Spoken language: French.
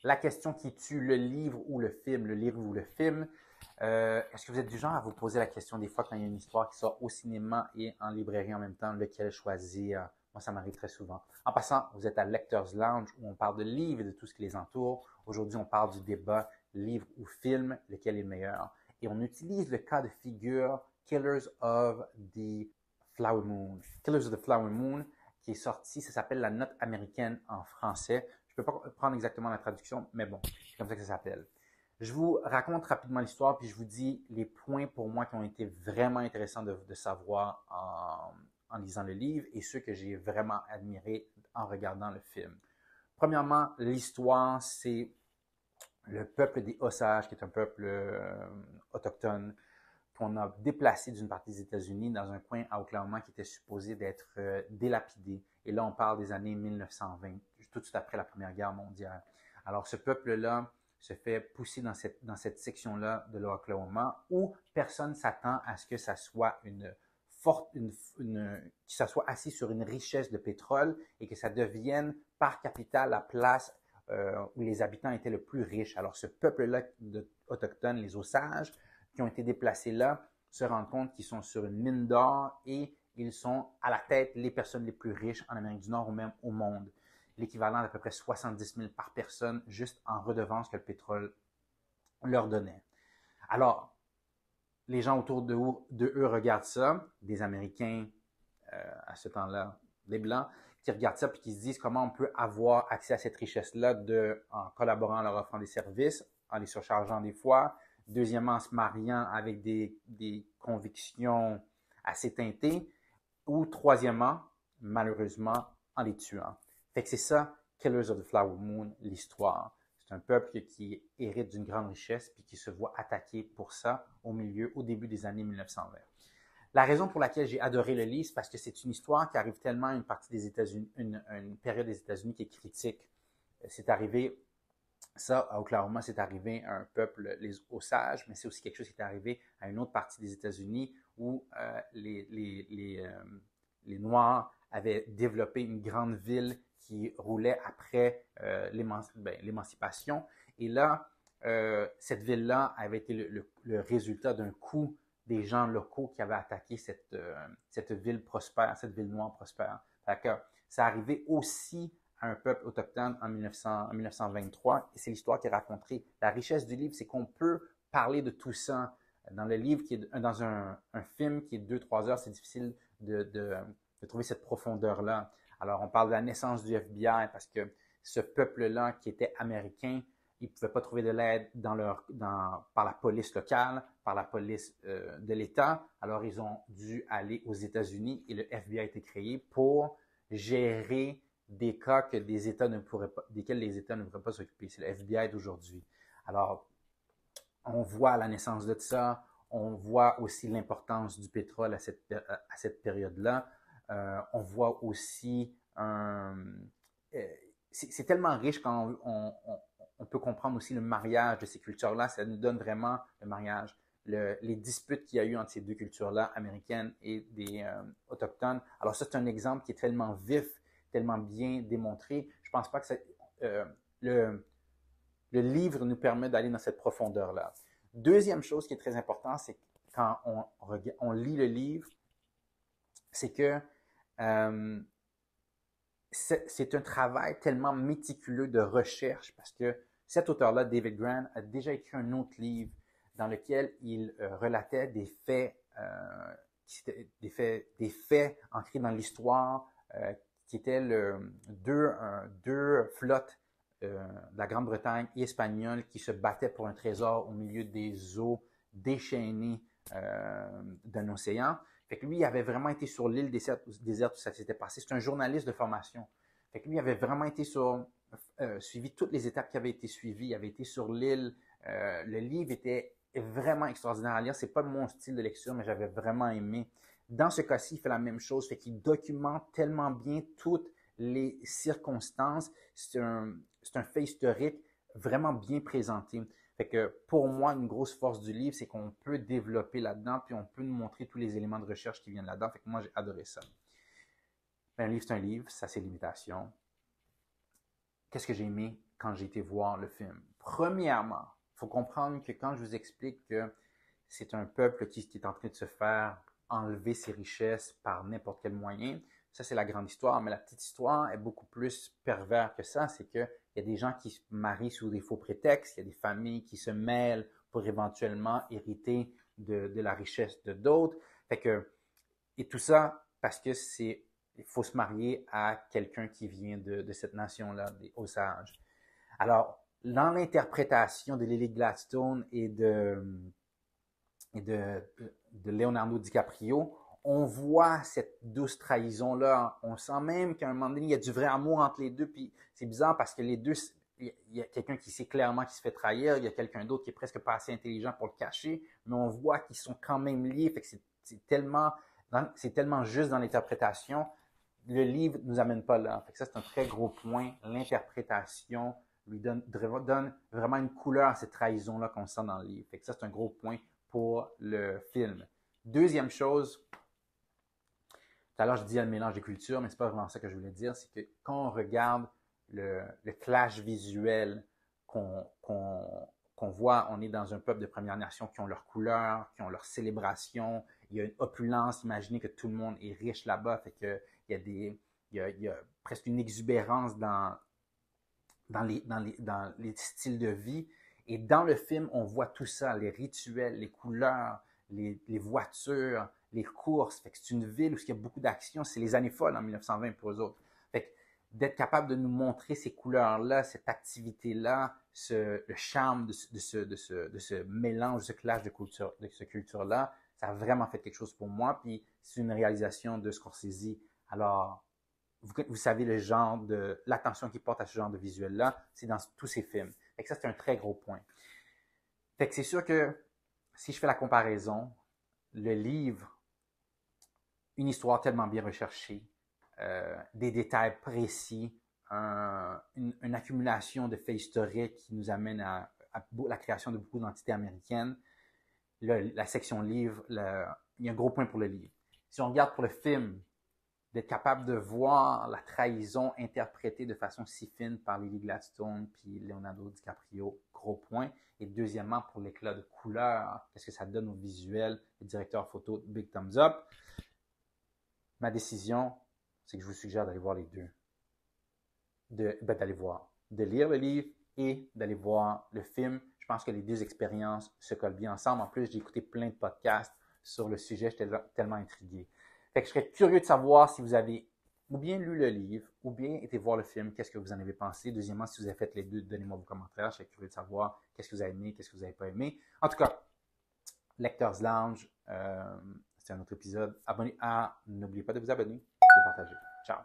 La question qui tue le livre ou le film, le livre ou le film. Est-ce que vous êtes du genre à vous poser la question des fois quand il y a une histoire qui sort au cinéma et en librairie en même temps, lequel choisir? Moi, ça m'arrive très souvent. En passant, vous êtes à Lecteurs Lounge où on parle de livres et de tout ce qui les entoure. Aujourd'hui, on parle du débat livre ou film, lequel est le meilleur. Et on utilise le cas de figure Killers of the Flower Moon. Killers of the Flower Moon, qui est sorti, ça s'appelle La Note américaine en français. Je ne peux pas prendre exactement la traduction, mais bon, c'est comme ça que ça s'appelle. Je vous raconte rapidement l'histoire, puis je vous dis les points pour moi qui ont été vraiment intéressants de savoir en lisant le livre et ceux que j'ai vraiment admirés en regardant le film. Premièrement, l'histoire, c'est le peuple des Osages, qui est un peuple autochtone qu'on a déplacé d'une partie des États-Unis dans un coin à Oklahoma qui était supposé d'être délapidé. Et là, on parle des années 1920, tout de suite après la Première Guerre mondiale. Alors, ce peuple-là se fait pousser dans cette section-là de l'Oklahoma où personne ne s'attend à ce que ça soit que ça soit assis sur une richesse de pétrole et que ça devienne par capita la place où les habitants étaient le plus riches. Alors, ce peuple-là autochtone, les Osages, qui ont été déplacés là, se rendent compte qu'ils sont sur une mine d'or et ils sont à la tête les personnes les plus riches en Amérique du Nord ou même au monde. L'équivalent d'à peu près 70 000 par personne juste en redevance que le pétrole leur donnait. Alors, les gens autour de eux regardent ça, des Américains à ce temps-là, des Blancs, qui regardent ça et qui se disent comment on peut avoir accès à cette richesse-là en collaborant, en leur offrant des services, en les surchargeant des fois, deuxièmement en se mariant avec des convictions assez teintées, ou troisièmement, malheureusement, en les tuant. Fait que c'est ça, Killers of the Flower Moon, l'histoire. C'est un peuple qui hérite d'une grande richesse puis qui se voit attaqué pour ça au début des années 1920. La raison pour laquelle j'ai adoré le livre, c'est parce que c'est une histoire qui arrive tellement à une partie des États-Unis, une période des États-Unis qui est critique. C'est arrivé, ça, à Oklahoma, c'est arrivé à un peuple, les Osages, mais c'est aussi quelque chose qui est arrivé à une autre partie des États-Unis où les Noirs avaient développé une grande ville qui roulait après l'émancipation. Et là, cette ville-là avait été le résultat d'un coup des gens locaux qui avaient attaqué cette ville prospère, cette ville noire prospère. Fait que ça arrivait aussi à un peuple autochtone en 1923 et c'est l'histoire qui est racontée. La richesse du livre, c'est qu'on peut parler de tout ça. Dans le livre, dans un film qui est 2-3 heures, c'est difficile de trouver cette profondeur-là. Alors, on parle de la naissance du FBI parce que ce peuple-là qui était américain, ils ne pouvaient pas trouver de l'aide par la police locale, par la police de l'État. Alors, ils ont dû aller aux États-Unis et le FBI a été créé pour gérer des cas que desquels les États ne pourraient pas s'occuper. C'est le FBI d'aujourd'hui. Alors, on voit la naissance de ça, on voit aussi l'importance du pétrole à cette période-là. On voit aussi c'est tellement riche quand on peut comprendre aussi le mariage de ces cultures-là. Ça nous donne vraiment le mariage, les disputes qu'il y a eu entre ces deux cultures-là, américaines et des autochtones. Alors ça, c'est un exemple qui est tellement vif, tellement bien démontré. Je pense pas que le livre nous permet d'aller dans cette profondeur-là. Deuxième chose qui est très importante, c'est quand on lit le livre, c'est que c'est un travail tellement méticuleux de recherche parce que cet auteur-là, David Grann, a déjà écrit un autre livre dans lequel il relatait des faits ancrés dans l'histoire qui étaient deux flottes de la Grande-Bretagne et espagnole qui se battaient pour un trésor au milieu des eaux déchaînées d'un océan. Fait que lui, il avait vraiment été sur l'île déserte où ça s'était passé. C'est un journaliste de formation. Fait que lui, il avait vraiment été suivi toutes les étapes qui avaient été suivies. Il avait été sur l'île. Le livre était vraiment extraordinaire à lire. C'est pas mon style de lecture, mais j'avais vraiment aimé. Dans ce cas-ci, il fait la même chose. Fait qu'il documente tellement bien toutes les circonstances. C'est un fait historique vraiment bien présenté. Fait que pour moi, une grosse force du livre, c'est qu'on peut développer là-dedans, puis on peut nous montrer tous les éléments de recherche qui viennent là-dedans. Fait que moi, j'ai adoré ça. Un livre, c'est un livre, ça a ses limitations. Qu'est-ce que j'ai aimé? quand j'ai été voir le film. Premièrement, il faut comprendre que quand je vous explique que c'est un peuple qui est en train de se faire enlever ses richesses par n'importe quel moyen, ça c'est la grande histoire, mais la petite histoire est beaucoup plus pervers que ça, c'est qu'il y a des gens qui se marient sous des faux prétextes, il y a des familles qui se mêlent pour éventuellement hériter de la richesse de d'autres. Fait que, et tout ça parce que il faut se marier à quelqu'un qui vient de cette nation-là, des Osages. Alors, dans l'interprétation de Lily Gladstone et de Leonardo DiCaprio, on voit cette douce trahison-là. On sent même qu'à un moment donné, il y a du vrai amour entre les deux. Puis c'est bizarre parce que les deux, il y a quelqu'un qui sait clairement qu'il se fait trahir, il y a quelqu'un d'autre qui est presque pas assez intelligent pour le cacher, mais on voit qu'ils sont quand même liés. Fait que c'est tellement juste dans l'interprétation. Le livre nous amène pas là. Fait que ça, c'est un très gros point. L'interprétation lui donne vraiment une couleur à cette trahison-là qu'on sent dans le livre. Fait que ça, c'est un gros point pour le film. Deuxième chose, tout à l'heure, je disais le mélange des cultures, mais c'est pas vraiment ça que je voulais dire. C'est que quand on regarde le clash visuel qu'on voit, on est dans un peuple de Première Nation qui ont leurs couleurs, qui ont leurs célébrations. Il y a une opulence. Imaginez que tout le monde est riche là-bas. Fait que il y a presque une exubérance dans les styles de vie. Et dans le film, on voit tout ça, les rituels, les couleurs, les voitures, les courses. Fait que c'est une ville où il y a beaucoup d'action. C'est les années folles en 1920 pour eux autres. Fait que d'être capable de nous montrer ces couleurs-là, cette activité-là, le charme de ce mélange, de ce clash de cette culture-là, ça a vraiment fait quelque chose pour moi. Puis c'est une réalisation de Scorsese. Alors, vous savez le genre l'attention qu'il porte à ce genre de visuel-là, c'est dans tous ses films. Fait que ça, c'est un très gros point. Fait que c'est sûr que si je fais la comparaison, le livre, une histoire tellement bien recherchée, des détails précis, une accumulation de faits historiques qui nous amène à la création de beaucoup d'entités américaines. La section livre, il y a un gros point pour le livre. Si on regarde pour le film, d'être capable de voir la trahison interprétée de façon si fine par Lily Gladstone puis Leonardo DiCaprio, gros point. Et deuxièmement, pour l'éclat de couleur, qu'est-ce que ça donne au visuel, le directeur photo, big thumbs up. Ma décision, c'est que je vous suggère d'aller voir les deux. De lire le livre et d'aller voir le film. Je pense que les deux expériences se collent bien ensemble. En plus, j'ai écouté plein de podcasts sur le sujet, j'étais tellement intrigué. Fait que je serais curieux de savoir si vous avez ou bien lu le livre, ou bien été voir le film, qu'est-ce que vous en avez pensé. Deuxièmement, si vous avez fait les deux, donnez-moi vos commentaires. Je serais curieux de savoir qu'est-ce que vous avez aimé, qu'est-ce que vous n'avez pas aimé. En tout cas, Lecteurs Lounge, c'est un autre épisode. N'oubliez pas de vous abonner, de partager. Ciao!